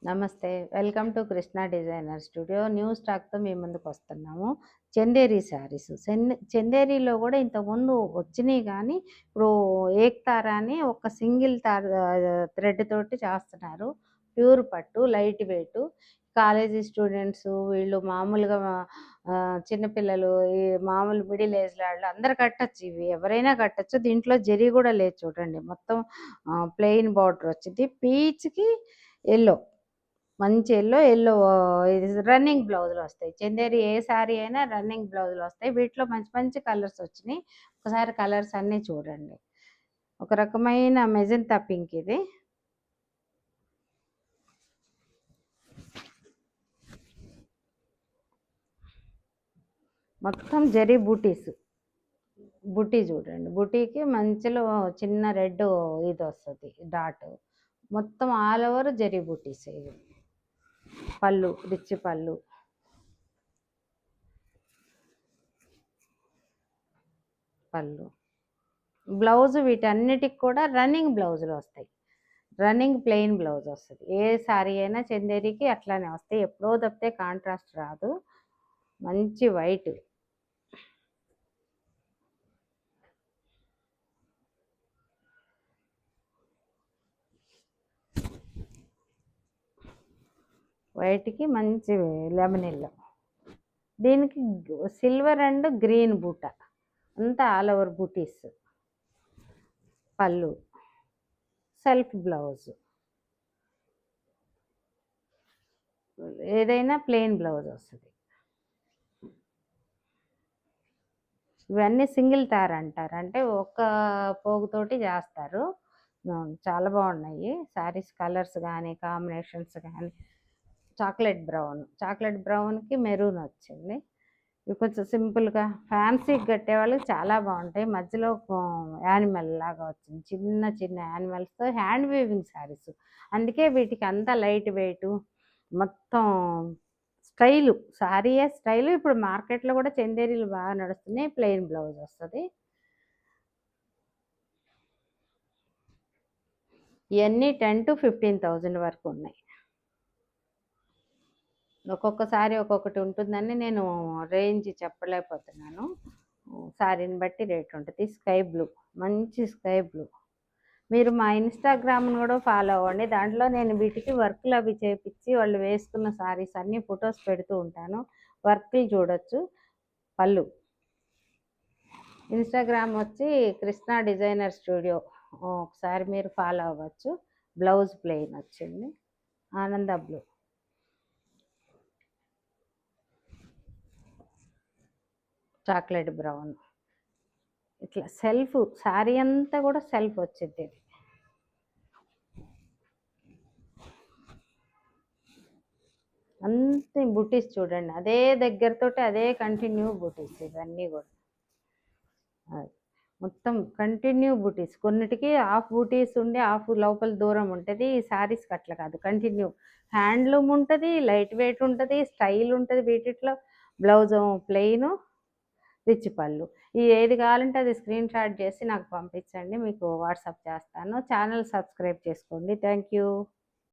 నమస్తే. Welcome to Krishna designer studio. New స్టాక్‌తో మీ ముందుకొస్తున్నాము. చందేరి శారీస్. చందేరిలో గూడా ఇంతకుముందు వచ్చినియి గానీ, ఇప్పుడు ఏక్తారా అని ఒక సింగిల్ థ్రెడ్ తోటి చేస్తున్నారు. ప్యూర్ పట్టు, లైట్ వెయిటు. కాలేజీ స్టూడెంట్స్ వీళ్ళు మామూలుగా చిన్న పిల్లలు, ఈ మామూలు మిడిల్ ఏజ్‌ల ఆళ్ళు అందరూ కట్టొచ్చు ఇవి. ఎవరైనా కట్టొచ్చు. దీంట్లో జరీ గూడా లేదు చూడండి. మొత్తం ప్లెయిన్ బార్డర్ వచ్చిద్ది. పీచ్‌కి యెల్లో. మంచి యెల్లో ఇది రన్నింగ్ బ్లౌజులొస్తాయి. చందేరి ఏ శారీ అయినా రన్నింగ్ బ్లౌజులొస్తాయి. వీటిలో మంచి మంచి కలర్స్ వచ్చినియి. ఒకసారి కలర్స్ అన్నీ చూడండి. ఒక రకమైన మెజంతా పింక్ ఇది. మొత్తం జరీ బూటీస్. బుటీ చూడండి. బుటీకి మంచిలో చిన్న రెడ్ ఇదొస్తది డాట్. మొత్తం ఆల్ ఓవర్ జరీ బూటీస్ ఇవి. పళ్ళు, రిచ్ పళ్ళు. బ్లౌజ్ వీటన్నిటికి కూడా రన్నింగ్ బ్లౌజులు వస్తాయి. రన్నింగ్ ప్లెయిన్ బ్లౌజ్ వస్తుంది. ఏ శారీ అయినా చందేరికి అట్లానే వస్తాయి. ఎప్పుడో తప్పితే కాంట్రాస్ట్ రాదు. మంచి వైట్. వైట్కి మంచి లెమన్ ఎల్లో. దీనికి సిల్వర్ అండ్ గ్రీన్ బూట అంతా ఆల్ ఓవర్ బూటీస్. పళ్ళు, సెల్ఫ్ బ్లౌజ్. ఏదైనా ప్లెయిన్ బ్లౌజ్ వస్తుంది. ఇవన్నీ సింగిల్ తార్ అంటారు. అంటే ఒక్క పోగుతోటి చేస్తారు. చాలా బాగున్నాయి శారీస్. కలర్స్ కానీ కాంబినేషన్స్ కానీ. చాక్లెట్ బ్రౌన్కి మెరూన్ వచ్చింది. ఇవి కొంచెం సింపుల్గా ఫ్యాన్సీకి కట్టే వాళ్ళకి చాలా బాగుంటాయి. మధ్యలో యానిమల్ లాగా వచ్చింది. చిన్న చిన్న యానిమల్స్తో హ్యాండ్ వీవింగ్ శారీస్. అందుకే వీటికి అంతా లైట్ వెయిట్. మొత్తం స్టైలు, శారీయే స్టైలు. ఇప్పుడు మార్కెట్లో కూడా చందేరీలు బాగా నడుస్తున్నాయి. ప్లెయిన్ బ్లౌజ్ వస్తుంది. ఇవన్నీ 10,000 to 15,000 వరకు ఉన్నాయి. ఒక్కొక్కసారి ఒక్కొక్కటి ఉంటుందని నేను రేంజ్ చెప్పలేకపోతున్నాను. శారీని బట్టి రేట్ ఉంటుంది. స్కై బ్లూ, మంచి స్కై బ్లూ. మీరు మా ఇన్స్టాగ్రామ్ని కూడా ఫాలో అవ్వండి. దాంట్లో నేను వీటికి వర్క్లు అవి చేపించి వాళ్ళు వేసుకున్న శారీస్ అన్నీ ఫొటోస్ పెడుతూ ఉంటాను. వర్క్లు చూడొచ్చు. పళ్ళు. ఇన్స్టాగ్రామ్ వచ్చి కృష్ణ డిజైనర్ స్టూడియో. ఒకసారి మీరు ఫాలో అవ్వచ్చు. బ్లౌజ్ ప్లెయిన్ వచ్చింది. ఆనంద బ్లూ. Chocolate brown. ఇట్లా సెల్ఫ్ శారీ అంతా కూడా సెల్ఫ్ వచ్చింది. ఇది అంతే బుటీస్ చూడండి. అదే దగ్గరతోటి అదే కంటిన్యూ బుటీస్ ఇవన్నీ కూడా. మొత్తం కంటిన్యూ బుటీస్. కొన్నిటికి హాఫ్ బుటీస్ ఉండి హాఫ్ లోపల దూరం ఉంటుంది. ఈ శారీస్కి అట్లా కాదు, కంటిన్యూ. హ్యాండ్లూమ్ ఉంటుంది, లైట్ వెయిట్ ఉంటుంది, స్టైల్ ఉంటుంది. వీటిలో బ్లౌజ్ ప్లెయిన్, రిచ్ పళ్ళు. ఏది కావాలంటే అది స్క్రీన్ షాట్ చేసి నాకు పంపించండి. మీకు వాట్సాప్ చేస్తాను. ఛానల్ సబ్స్క్రైబ్ చేసుకోండి. Thank you.